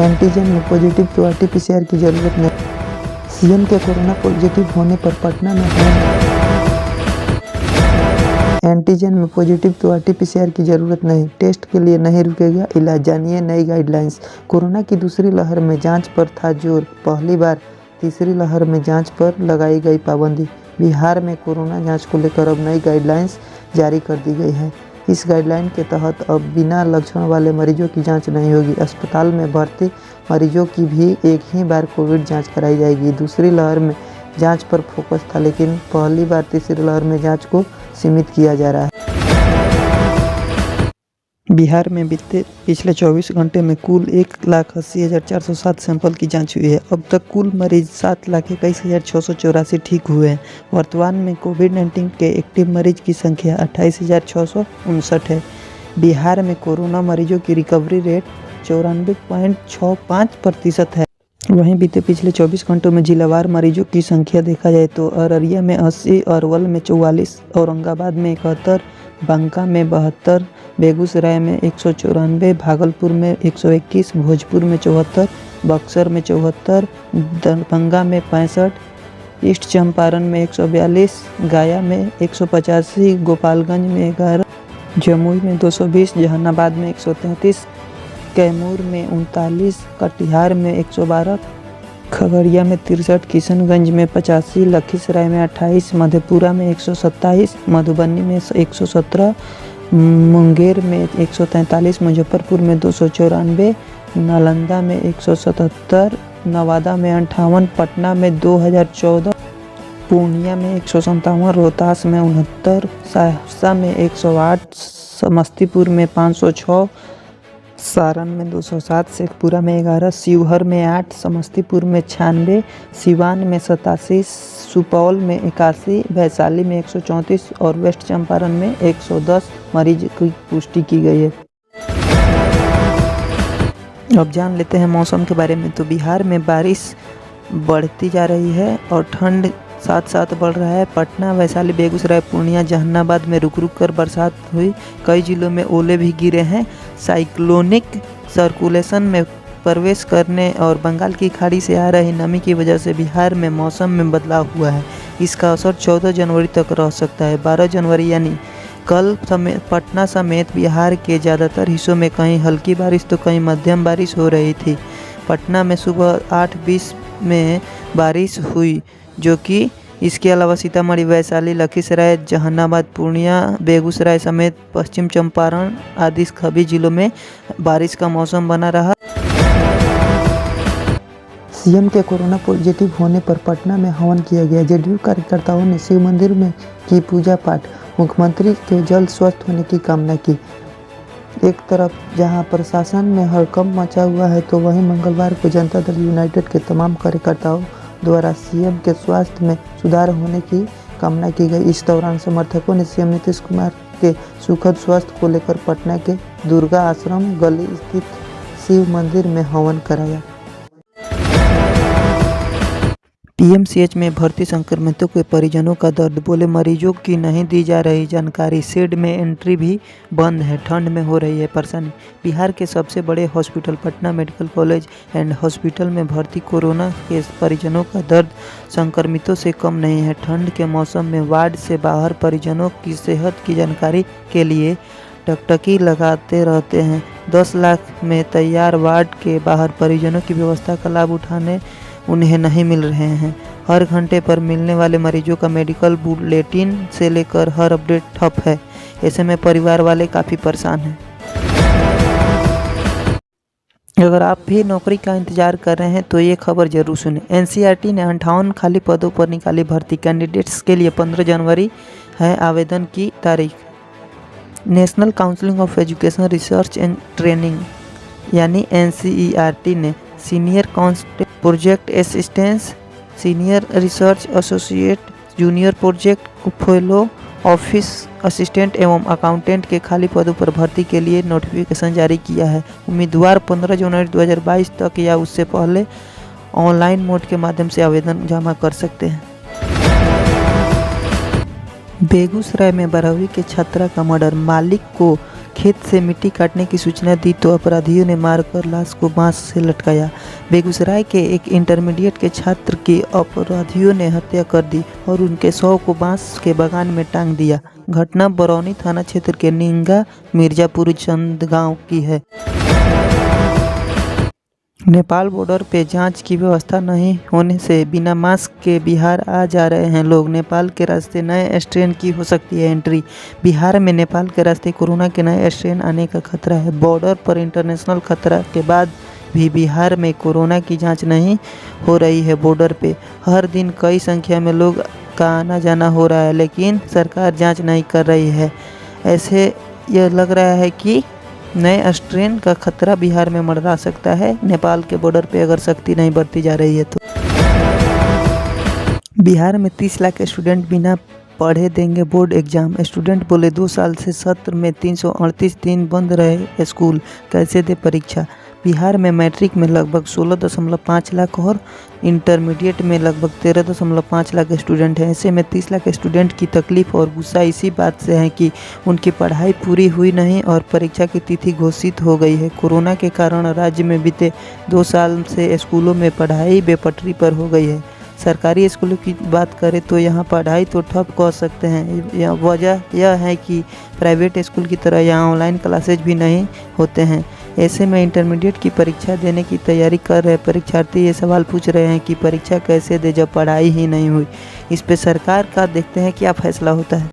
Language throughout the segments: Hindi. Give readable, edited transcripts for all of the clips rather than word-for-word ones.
एंटीजन में पॉजिटिव तो आरटीपीसीआर की जरूरत नहीं। सीएम के कोरोना पॉजिटिव होने पर पटना में एंटीजन में पॉजिटिव तो आरटीपीसीआर की जरूरत नहीं, टेस्ट के लिए नहीं रुकेगा इलाज, जानिए नई गाइडलाइंस। कोरोना की दूसरी लहर में जांच पर था जोर, पहली बार तीसरी लहर में जांच पर लगाई गई पाबंदी। बिहार में कोरोना जांच को लेकर अब नई गाइडलाइंस जारी कर दी गई है। इस गाइडलाइन के तहत अब बिना लक्षण वाले मरीजों की जांच नहीं होगी। अस्पताल में भर्ती मरीजों की भी एक ही बार कोविड जांच कराई जाएगी। दूसरी लहर में जांच पर फोकस था, लेकिन पहली बार तीसरी लहर में जांच को सीमित किया जा रहा है। बिहार में बीते पिछले 24 घंटे में कुल 1,80,407 सैंपल की जांच हुई है। अब तक कुल मरीज 7,21,684 ठीक हुए हैं। वर्तमान में कोविड-19 के एक्टिव मरीज की संख्या 28,659 है। बिहार में कोरोना मरीजों की रिकवरी रेट 94.65% है। वहीं बीते पिछले 24 घंटों में जिलावार मरीजों की संख्या देखा जाए तो अररिया में 80, अरवल में 44, औरंगाबाद में 71, बांका में 72, बेगूसराय में 194, भागलपुर में 121, भोजपुर में 74, बक्सर में 74, दरभंगा में 65, ईस्ट चंपारण में 142, गया में 185, गोपालगंज में 11, जमुई में 220, जहानाबाद में 133, कैमूर में 39, कटिहार में 112, खगड़िया में 63, किशनगंज में 85, लखीसराय में 28, मधेपुरा में 127, मधुबनी में 117, मुंगेर में 143, मुजफ्फरपुर में 294, नालंदा में 177, नवादा में 58, पटना में 2014, पूर्णिया में 157, रोहतास में 69, सहरसा में 108, समस्तीपुर में 506, सारण में 207, शेखपुरा में 11, शिवहर में 8, समस्तीपुर में 96, सिवान में 87, सुपौल में 81, वैशाली में 134 और वेस्ट चंपारण में 110 मरीज की पुष्टि की गई है। अब जान लेते हैं मौसम के बारे में। तो बिहार में बारिश बढ़ती जा रही है और ठंड साथ साथ बढ़ रहा है। पटना, वैशाली, बेगूसराय, पूर्णिया, जहानाबाद में रुक रुक कर बरसात हुई। कई जिलों में ओले भी गिरे हैं। साइक्लोनिक सर्कुलेशन में प्रवेश करने और बंगाल की खाड़ी से आ रही नमी की वजह से बिहार में मौसम में बदलाव हुआ है। इसका असर 14 जनवरी तक रह सकता है। 12 जनवरी यानी कल समेत पटना समेत बिहार के ज़्यादातर हिस्सों में कहीं हल्की बारिश तो कहीं मध्यम बारिश हो रही थी। पटना में सुबह 8:20 में बारिश हुई, जो कि इसके अलावा सीतामढ़ी, वैशाली, लखीसराय, जहानाबाद, पूर्णिया, बेगूसराय समेत पश्चिम चंपारण आदि सभी जिलों में बारिश का मौसम बना रहा। सीएम के कोरोना पॉजिटिव होने पर पटना में हवन किया गया। जेडीयू कार्यकर्ताओं ने शिव मंदिर में की पूजा पाठ, मुख्यमंत्री के जल्द स्वस्थ होने की कामना की। एक तरफ जहां प्रशासन में हड़कंप मचा हुआ है, तो वहीं मंगलवार को जनता दल यूनाइटेड के तमाम कार्यकर्ताओं द्वारा सीएम के स्वास्थ्य में सुधार होने की कामना की गई। इस दौरान समर्थकों ने सीएम नीतीश कुमार के सुखद स्वास्थ्य को लेकर पटना के दुर्गा आश्रम गली स्थित शिव मंदिर में हवन कराया। पीएमसीएच में भर्ती संक्रमितों के परिजनों का दर्द, बोले मरीजों की नहीं दी जा रही जानकारी, शेड में एंट्री भी बंद है, ठंड में हो रही है परेशानी। बिहार के सबसे बड़े hospital Patna medical college and hospital में भर्ती कोरोना के परिजनों का दर्द संक्रमितों से कम नहीं है। ठंड के मौसम में वार्ड से बाहर परिजनों की सेहत की जानकारी के लिए टकटकी लगाते रहते हैं। 10 लाख में तैयार वार्ड के बाहर परिजनों की व्यवस्था का लाभ उठाने उन्हें नहीं मिल रहे हैं। हर घंटे पर मिलने वाले मरीजों का मेडिकल बुलेटिन से लेकर हर अपडेट ठप है। ऐसे में परिवार वाले काफ़ी परेशान हैं। अगर आप भी नौकरी का इंतजार कर रहे हैं तो ये खबर जरूर सुनें। एनसीईआरटी ने 58 खाली पदों पर निकाली भर्ती। कैंडिडेट्स के लिए 15 जनवरी है आवेदन की तारीख। National council of education research and training यानी एनसीईआरटी ने senior constable, project assistant, senior research associate, junior project fellow, office assistant एवं अकाउंटेंट के खाली पदों पर भर्ती के लिए नोटिफिकेशन जारी किया है। उम्मीदवार 15 जनवरी 2022 तक या उससे पहले ऑनलाइन मोड के माध्यम से आवेदन जमा कर सकते हैं। बेगूसराय में 12वीं के छात्रा का मर्डर, मालिक को खेत से मिट्टी काटने की सूचना दी तो अपराधियों ने मारकर लाश को बांस से लटकाया। बेगूसराय के एक इंटरमीडिएट के छात्र की अपराधियों ने हत्या कर दी और उनके शव को बांस के बगान में टांग दिया। घटना बरौनी थाना क्षेत्र के निंगा मिर्जापुर चंदगांव की है। नेपाल बॉर्डर पे जांच की व्यवस्था नहीं होने से बिना मास्क के बिहार आ जा रहे हैं लोग। नेपाल के रास्ते नए स्ट्रेन की हो सकती है एंट्री। बिहार में नेपाल के रास्ते कोरोना के नए स्ट्रेन आने का खतरा है। बॉर्डर पर इंटरनेशनल खतरा के बाद भी बिहार में कोरोना की जांच नहीं हो रही है। बॉर्डर पे हर दिन कई संख्या में लोग का आना जाना हो रहा है, लेकिन सरकार जाँच नहीं कर रही है। ऐसे यह लग रहा है कि नए स्ट्रेन का खतरा बिहार में मंडरा सकता है नेपाल के बॉर्डर पे अगर सख्ती नहीं बरती जा रही है तो। बिहार में 30 लाख स्टूडेंट बिना पढ़े देंगे बोर्ड एग्जाम। स्टूडेंट बोले 2 साल से सत्र में 338 दिन बंद रहे स्कूल, कैसे दे परीक्षा। बिहार में मैट्रिक में लगभग 16.5 लाख और इंटरमीडिएट में लगभग 13.5 लाख स्टूडेंट हैं। ऐसे में 30 लाख स्टूडेंट की तकलीफ और गुस्सा इसी बात से है कि उनकी पढ़ाई पूरी हुई नहीं और परीक्षा की तिथि घोषित हो गई है। कोरोना के कारण राज्य में बीते 2 साल से स्कूलों में पढ़ाई बेपटरी पर हो गई है। सरकारी स्कूलों की बात करें तो यहाँ पढ़ाई तो ठप कह सकते हैं। वजह यह है कि प्राइवेट स्कूल की तरह यहाँ ऑनलाइन क्लासेज भी नहीं होते हैं। ऐसे में इंटरमीडिएट की परीक्षा देने की तैयारी कर रहे परीक्षार्थी ये सवाल पूछ रहे हैं कि परीक्षा कैसे दे जब पढ़ाई ही नहीं हुई। इस पे सरकार का देखते हैं क्या फैसला होता है।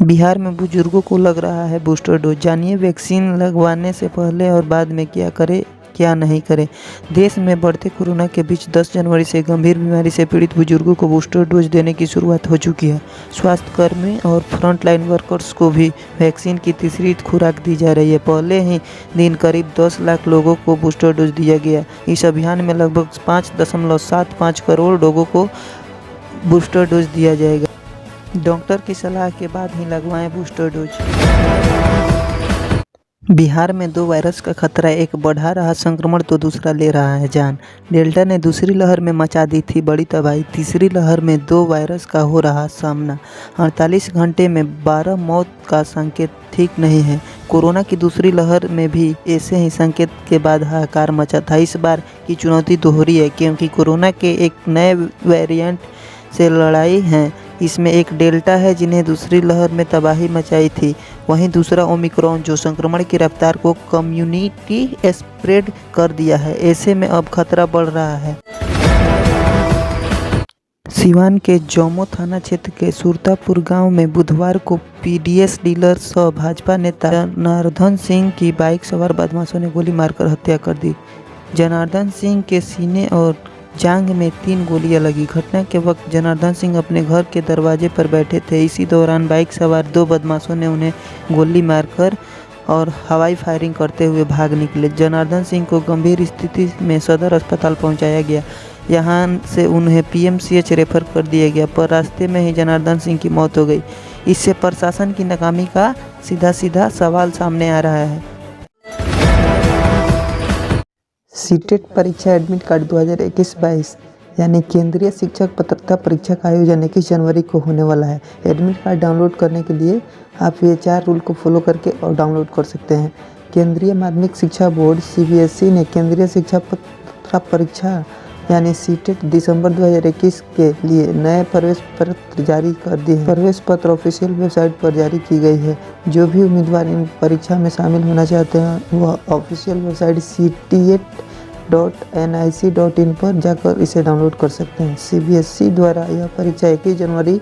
बिहार में बुजुर्गों को लग रहा है बूस्टर डोज। जानिए वैक्सीन लगवाने से पहले और बाद में क्या करें क्या नहीं करें। देश में बढ़ते कोरोना के बीच 10 जनवरी से गंभीर बीमारी से पीड़ित बुजुर्गों को बूस्टर डोज देने की शुरुआत हो चुकी है। स्वास्थ्यकर्मी और फ्रंटलाइन वर्कर्स को भी वैक्सीन की तीसरी खुराक दी जा रही है। पहले ही दिन करीब 10 लाख लोगों को बूस्टर डोज दिया गया। इस अभियान में लगभग 5.75 करोड़ लोगों को बूस्टर डोज दिया जाएगा। डॉक्टर की सलाह के बाद ही लगवाएं बूस्टर डोज। बिहार में 2 वायरस का खतरा, एक बढ़ा रहा संक्रमण तो दूसरा ले रहा है जान। डेल्टा ने दूसरी लहर में मचा दी थी बड़ी तबाही। तीसरी लहर में 2 वायरस का हो रहा सामना। 48 घंटे में 12 मौत का संकेत ठीक नहीं है। कोरोना की दूसरी लहर में भी ऐसे ही संकेत के बाद हाहाकार मचा था। इस बार की चुनौती दोहरी है क्योंकि कोरोना के एक नए वेरिएंट से लड़ाई है। इसमें एक डेल्टा है जिन्हें दूसरी लहर में तबाही मचाई थी, वहीं दूसरा ओमिक्रॉन जो संक्रमण की रफ्तार को कम्युनिटी स्प्रेड कर दिया है। ऐसे में अब खतरा बढ़ रहा है। सिवान के जौमो थाना क्षेत्र के सुरतापुर गांव में बुधवार को पीडीएस डीलर सह भाजपा नेता जनार्दन सिंह की बाइक सवार बदमाशों ने गोली मारकर हत्या कर दी। जनार्दन सिंह के सीने और जांघ में 3 गोलियां लगी। घटना के वक्त जनार्दन सिंह अपने घर के दरवाजे पर बैठे थे। इसी दौरान बाइक सवार 2 बदमाशों ने उन्हें गोली मारकर और हवाई फायरिंग करते हुए भाग निकले। जनार्दन सिंह को गंभीर स्थिति में सदर अस्पताल पहुंचाया गया। यहां से उन्हें पीएमसीएच रेफर कर दिया गया, पर रास्ते में ही जनार्दन सिंह की मौत हो गई। इससे प्रशासन की नाकामी का सीधा सवाल सामने आ रहा है। सीटेट परीक्षा एडमिट कार्ड 2021-22 यानी केंद्रीय शिक्षक पात्रता परीक्षा का आयोजन 21 जनवरी को होने वाला है। एडमिट कार्ड डाउनलोड करने के लिए आप ये 4 रूल को फॉलो करके और डाउनलोड कर सकते हैं। केंद्रीय माध्यमिक शिक्षा बोर्ड सीबीएसई ने केंद्रीय शिक्षा पात्रता परीक्षा यानी सीटेट दिसंबर 2021 के लिए नए प्रवेश पत्र जारी कर दिए हैं। प्रवेश पत्र ऑफिशियल वेबसाइट पर जारी की गई है। जो भी उम्मीदवार इन परीक्षा में शामिल होना चाहते हैं वह ऑफिशियल वेबसाइट ctet.nic.in पर जाकर इसे डाउनलोड कर सकते हैं। सीबीएसई द्वारा यह परीक्षा 21 जनवरी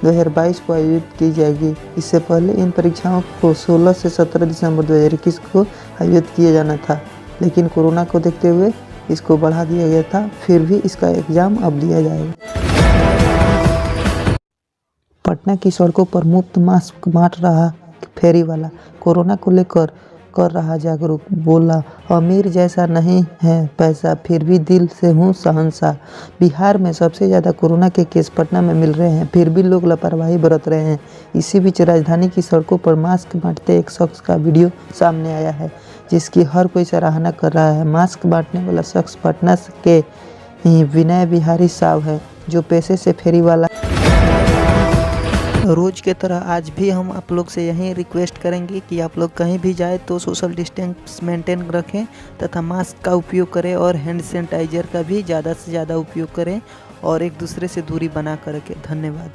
2022 को आयोजित की जाएगी। इससे पहले इन परीक्षाओं को 16 से 17 दिसंबर 2021 को आयोजित किया जाना था, लेकिन कोरोना को देखते हुए इसको बढ़ा दिया गया था। फिर भी इसका एग्जाम अब लिया जाएगा। पटना की सड़कों पर मुफ्त मास्क बांट रहा फेरी वाला, कोरोना को लेकर कर रहा जागरूक। बोला अमीर जैसा नहीं है पैसा, फिर भी दिल से हूँ शहंशाह। बिहार में सबसे ज़्यादा कोरोना के केस पटना में मिल रहे हैं, फिर भी लोग लापरवाही बरत रहे हैं। इसी बीच राजधानी की सड़कों पर मास्क बांटते एक शख्स का वीडियो सामने आया है, जिसकी हर कोई सराहना कर रहा है। मास्क बांटने वाला शख्स पटना के ही विनय बिहारी साव है, जो पेशे से फेरी वाला रोज़ के तरह आज भी हम आप लोग से यही रिक्वेस्ट करेंगे कि आप लोग कहीं भी जाए तो सोशल डिस्टेंस मेंटेन रखें तथा मास्क का उपयोग करें और हैंड सैनिटाइज़र का भी ज़्यादा से ज़्यादा उपयोग करें और एक दूसरे से दूरी बना कर रखें। धन्यवाद।